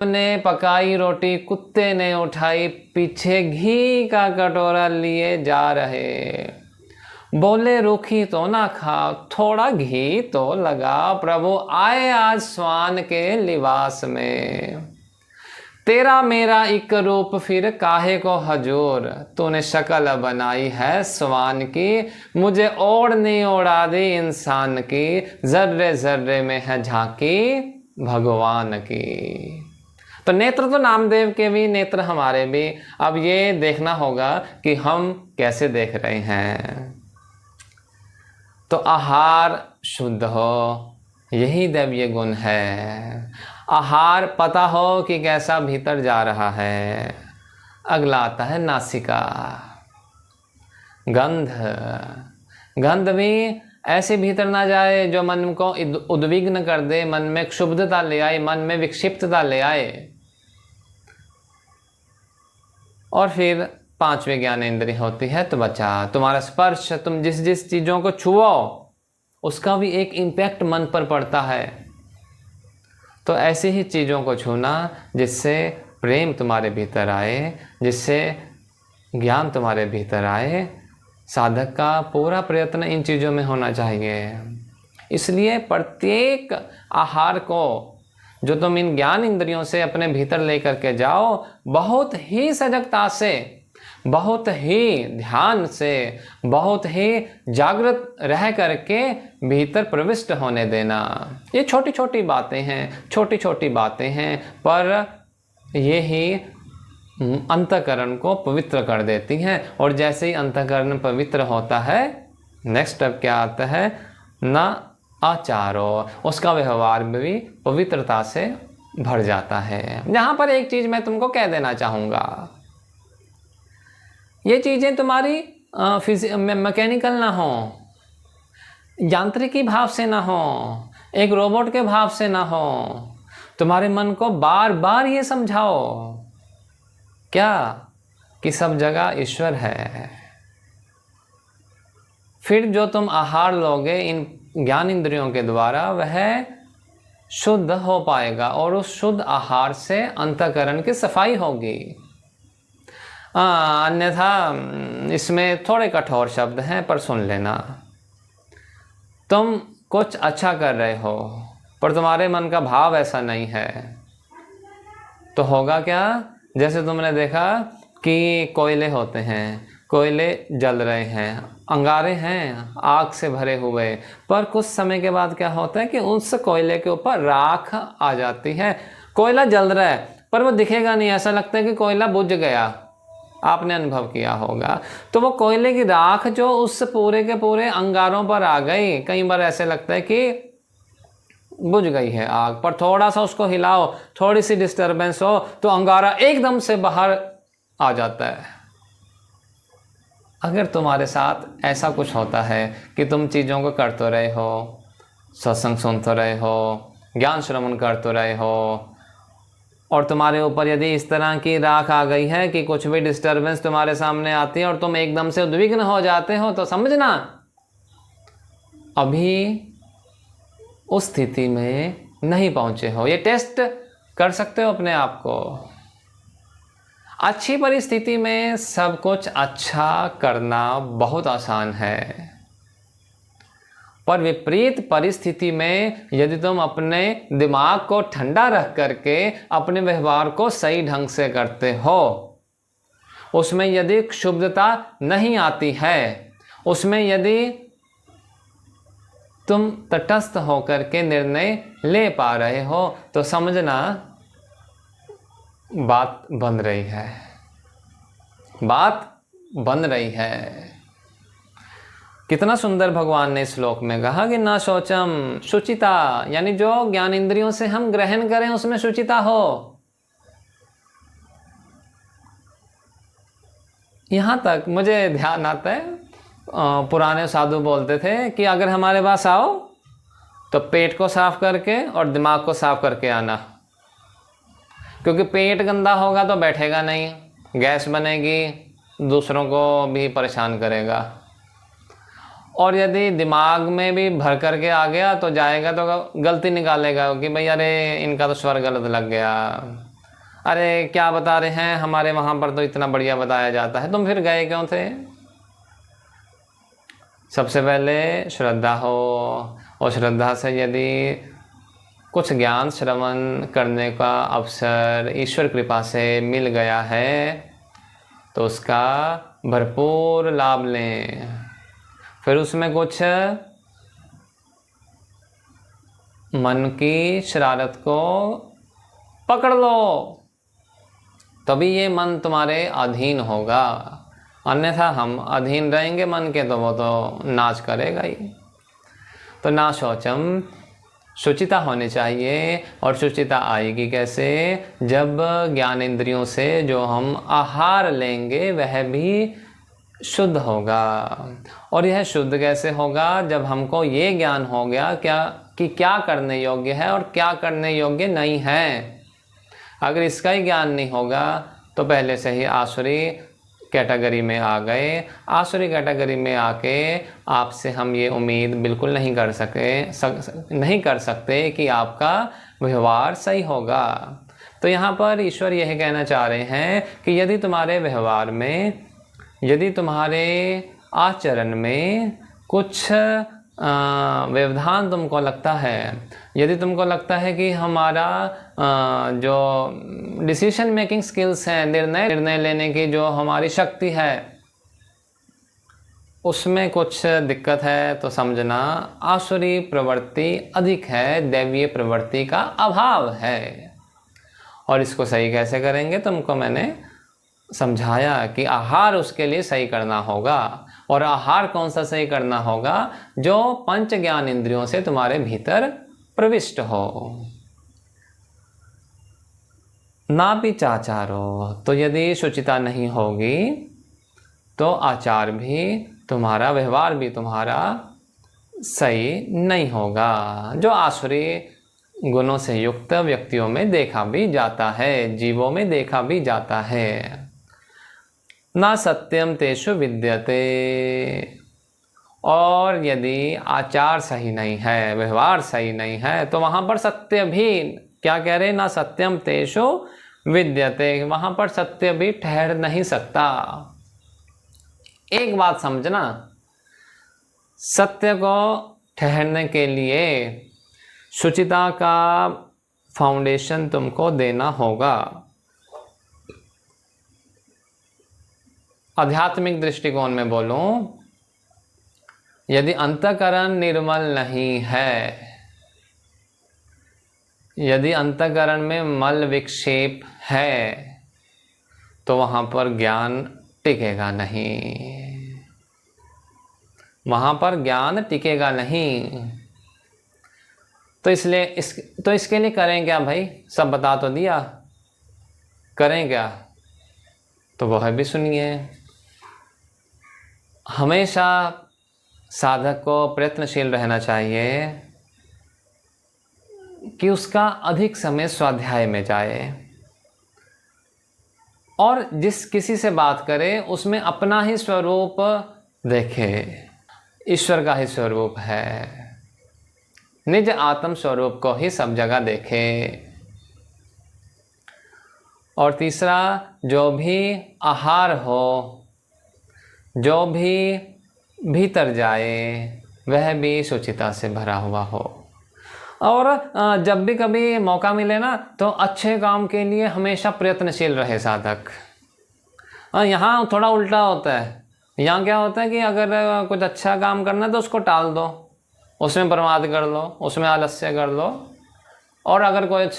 ने पकाई रोटी कुत्ते ने उठाई, पीछे घी का कटोरा लिए जा रहे। बोले रूखी तो ना खाओ, थोड़ा घी तो लगा, प्रभु आए आज स्वान के लिबास में। तेरा मेरा एक रूप फिर काहे को हजूर, तूने शक्ल बनाई है स्वान की, मुझे ओढ़नी ओढ़ा दी इंसान की, जर्रे जर्रे में है झांकी भगवान की। तो नेत्र तो नामदेव के भी, नेत्र हमारे भी। अब ये देखना होगा कि हम कैसे देख रहे हैं। तो आहार शुद्ध हो, यही दैवीय गुण है। आहार पता हो कि कैसा भीतर जा रहा है। अगला आता है नासिका, गंध। गंध भी ऐसे भीतर ना जाए जो मन को उद्विग्न कर दे, मन में क्षुब्धता ले आए, मन में विक्षिप्तता ले आए। और फिर पांचवें ज्ञानेंद्रिय होती है त्वचा, तुम्हारा स्पर्श। तुम जिस जिस चीज़ों को छुओ उसका भी एक इम्पैक्ट मन पर पड़ता है। तो ऐसी ही चीज़ों को छूना जिससे प्रेम तुम्हारे भीतर आए, जिससे ज्ञान तुम्हारे भीतर आए। साधक का पूरा प्रयत्न इन चीज़ों में होना चाहिए। इसलिए प्रत्येक आहार को जो तुम इन ज्ञान इंद्रियों से अपने भीतर लेकर के जाओ, बहुत ही सजगता से, बहुत ही ध्यान से, बहुत ही जागृत रह करके भीतर प्रविष्ट होने देना। ये छोटी छोटी बातें हैं, छोटी छोटी बातें हैं, पर ये ही अंतःकरण को पवित्र कर देती हैं। और जैसे ही अंतःकरण पवित्र होता है, नेक्स्ट स्टेप क्या आता है, ना आचारो, उसका व्यवहार में भी पवित्रता से भर जाता है। यहाँ पर एक चीज़ मैं तुमको कह देना चाहूँगा, ये चीज़ें तुम्हारी मैकेनिकल ना हो, यांत्रिकी भाव से ना हो, एक रोबोट के भाव से ना हो। तुम्हारे मन को बार बार ये समझाओ क्या, कि सब जगह ईश्वर है। फिर जो तुम आहार लोगे इन ज्ञान इंद्रियों के द्वारा, वह शुद्ध हो पाएगा और उस शुद्ध आहार से अंतःकरण की सफाई होगी। अन्यथा इसमें थोड़े कठोर शब्द हैं, पर सुन लेना। तुम कुछ अच्छा कर रहे हो पर तुम्हारे मन का भाव ऐसा नहीं है, तो होगा क्या, जैसे तुमने देखा कि कोयले होते हैं, कोयले जल रहे हैं, अंगारे हैं आग से भरे हुए, पर कुछ समय के बाद क्या होता है कि उस कोयले के ऊपर राख आ जाती है। कोयला जल रहा है पर वो दिखेगा नहीं, ऐसा लगता है कि कोयला बुझ गया। आपने अनुभव किया होगा। तो वो कोयले की राख जो उस पूरे के पूरे अंगारों पर आ गई, कई बार ऐसे लगता है कि बुझ गई है आग, पर थोड़ा सा उसको हिलाओ, थोड़ी सी डिस्टरबेंस हो तो अंगारा एकदम से बाहर आ जाता है। अगर तुम्हारे साथ ऐसा कुछ होता है कि तुम चीज़ों को करते रहे हो, सत्संग सुनते रहे हो, ज्ञान श्रवण करते रहे हो, और तुम्हारे ऊपर यदि इस तरह की राख आ गई है कि कुछ भी डिस्टरबेंस तुम्हारे सामने आती है और तुम एकदम से उद्विग्न हो जाते हो, तो समझना अभी उस स्थिति में नहीं पहुंचे हो। ये टेस्ट कर सकते हो अपने आप को। अच्छी परिस्थिति में सब कुछ अच्छा करना बहुत आसान है, पर विपरीत परिस्थिति में यदि तुम अपने दिमाग को ठंडा रख करके अपने व्यवहार को सही ढंग से करते हो, उसमें यदि क्षुब्धता नहीं आती है, उसमें यदि तुम तटस्थ होकर के निर्णय ले पा रहे हो, तो समझना बात बन रही है, बात बन रही है। कितना सुंदर भगवान ने श्लोक में कहा कि ना शौचम शुचिता, यानी जो ज्ञान इंद्रियों से हम ग्रहण करें उसमें शुचिता हो। यहां तक मुझे ध्यान आता है, पुराने साधु बोलते थे कि अगर हमारे पास आओ तो पेट को साफ करके और दिमाग को साफ करके आना, क्योंकि पेट गंदा होगा तो बैठेगा नहीं, गैस बनेगी, दूसरों को भी परेशान करेगा। और यदि दिमाग में भी भर करके आ गया तो जाएगा तो गलती निकालेगा कि भाई अरे इनका तो स्वर गलत लग गया, अरे क्या बता रहे हैं, हमारे वहाँ पर तो इतना बढ़िया बताया जाता है, तुम फिर गए क्यों थे? सबसे पहले श्रद्धा हो, और श्रद्धा से यदि कुछ ज्ञान श्रवण करने का अवसर ईश्वर कृपा से मिल गया है तो उसका भरपूर लाभ लें। फिर उसमें कुछ मन की शरारत को पकड़ लो, तभी ये मन तुम्हारे अधीन होगा। अन्यथा हम अधीन रहेंगे मन के तो वो तो नाच करेगा ही। तो ना शौचम, शुचिता होनी चाहिए। और शुचिता आएगी कैसे? जब ज्ञान इंद्रियों से जो हम आहार लेंगे वह भी शुद्ध होगा। और यह शुद्ध कैसे होगा? जब हमको ये ज्ञान हो गया क्या करने योग्य है और क्या करने योग्य नहीं है। अगर इसका ही ज्ञान नहीं होगा तो पहले से ही आसुरी कैटेगरी में आ गए। आसुरी कैटेगरी में आके आपसे हम ये उम्मीद बिल्कुल नहीं कर सकते कि आपका व्यवहार सही होगा। तो यहाँ पर ईश्वर यह कहना चाह रहे हैं कि यदि तुम्हारे व्यवहार में, यदि तुम्हारे आचरण में कुछ व्यवधान तुमको लगता है, यदि तुमको लगता है कि हमारा जो डिसीजन मेकिंग स्किल्स हैं, निर्णय लेने की जो हमारी शक्ति है, उसमें कुछ दिक्कत है, तो समझना आसुरी प्रवृत्ति अधिक है, दैवीय प्रवृत्ति का अभाव है। और इसको सही कैसे करेंगे? तुमको मैंने समझाया कि आहार उसके लिए सही करना होगा। और आहार कौन सा सही करना होगा? जो पंच ज्ञान इंद्रियों से तुम्हारे भीतर प्रविष्ट हो। ना भी चाचारो, तो यदि शुचिता नहीं होगी तो आचार भी तुम्हारा, व्यवहार भी तुम्हारा सही नहीं होगा, जो आसुरी गुणों से युक्त व्यक्तियों में देखा भी जाता है, जीवों में देखा भी जाता है। ना सत्यम तेषु विद्यते, और यदि आचार सही नहीं है, व्यवहार सही नहीं है, तो वहाँ पर सत्य भी, क्या कह रहे हैं? ना सत्यम तेषु विद्यते, वहाँ पर सत्य भी ठहर नहीं सकता। एक बात समझना, सत्य को ठहरने के लिए शुचिता का फाउंडेशन तुमको देना होगा। आध्यात्मिक दृष्टिकोण में बोलूं, यदि अंतःकरण निर्मल नहीं है, यदि अंतःकरण में मल विक्षेप है, तो वहाँ पर ज्ञान टिकेगा नहीं, वहाँ पर ज्ञान टिकेगा नहीं। तो इसके लिए करें क्या भाई? सब बता तो दिया, करें क्या? तो वह भी सुनिए। हमेशा साधक को प्रयत्नशील रहना चाहिए कि उसका अधिक समय स्वाध्याय में जाए, और जिस किसी से बात करे उसमें अपना ही स्वरूप देखे। ईश्वर का ही स्वरूप है, निज आत्म स्वरूप को ही सब जगह देखे। और तीसरा, जो भी आहार हो, जो भी भीतर जाए, वह भी शुचिता से भरा हुआ हो। और जब भी कभी मौका मिले ना, तो अच्छे काम के लिए हमेशा प्रयत्नशील रहे साधक। यहाँ थोड़ा उल्टा होता है। यहाँ क्या होता है कि अगर कुछ अच्छा काम करना है तो उसको टाल दो, उसमें बर्बाद कर लो, उसमें आलस्य कर लो। और अगर कुछ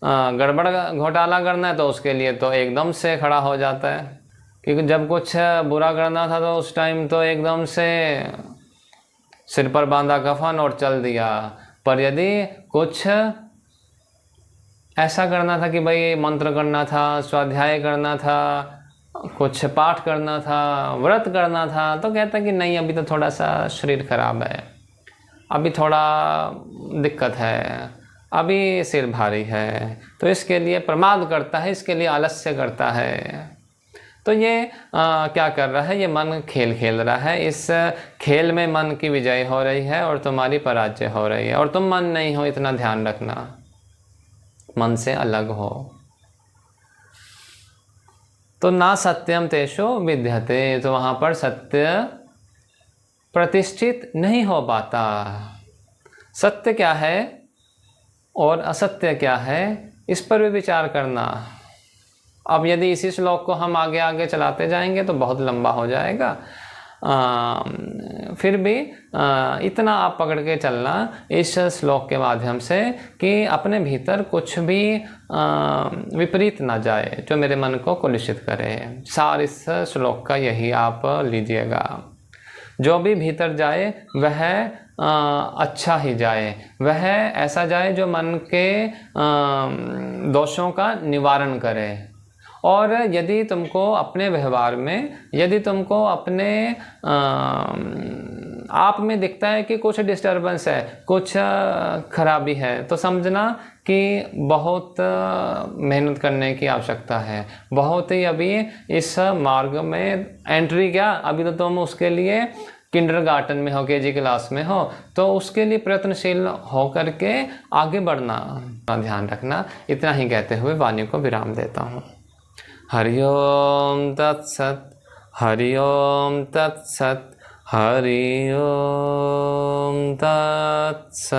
गड़बड़ घोटाला करना है तो उसके लिए तो एकदम से खड़ा हो जाता है, क्योंकि जब कुछ बुरा करना था तो उस टाइम तो एकदम से सिर पर बांधा कफन और चल दिया। पर यदि कुछ ऐसा करना था कि भाई मंत्र करना था, स्वाध्याय करना था, कुछ पाठ करना था, व्रत करना था, तो कहता कि नहीं अभी तो थोड़ा सा शरीर खराब है, अभी थोड़ा दिक्कत है, अभी सिर भारी है, तो इसके लिए प्रमाद करता है, इसके लिए आलस्य करता है। तो ये क्या कर रहा है? ये मन खेल खेल रहा है। इस खेल में मन की विजय हो रही है और तुम्हारी पराजय हो रही है। और तुम मन नहीं हो, इतना ध्यान रखना, मन से अलग हो। तो ना सत्यम तेषु विद्यते, तो वहाँ पर सत्य प्रतिष्ठित नहीं हो पाता। सत्य क्या है और असत्य क्या है, इस पर भी विचार करना। अब यदि इसी श्लोक को हम आगे आगे चलाते जाएंगे तो बहुत लंबा हो जाएगा। फिर भी इतना आप पकड़ के चलना इस श्लोक के माध्यम से कि अपने भीतर कुछ भी विपरीत ना जाए जो मेरे मन को कुलुषित करे। सार इस श्लोक का यही आप लीजिएगा। जो भी भीतर जाए वह अच्छा ही जाए, वह ऐसा जाए जो मन के दोषों का निवारण करे। और यदि तुमको अपने व्यवहार में, यदि तुमको अपने आप में दिखता है कि कुछ डिस्टर्बेंस है, कुछ खराबी है, तो समझना कि बहुत मेहनत करने की आवश्यकता है। बहुत ही अभी इस मार्ग में एंट्री, क्या अभी तो तुम उसके लिए किंडरगार्टन में हो, केजी क्लास में हो, तो उसके लिए प्रयत्नशील हो करके आगे बढ़ना, ध्यान रखना। इतना ही कहते हुए वाणी को विराम देता हूँ। हरि ओम तत्सत, हरि ओम तत्सत, हरि ओम तत्सत।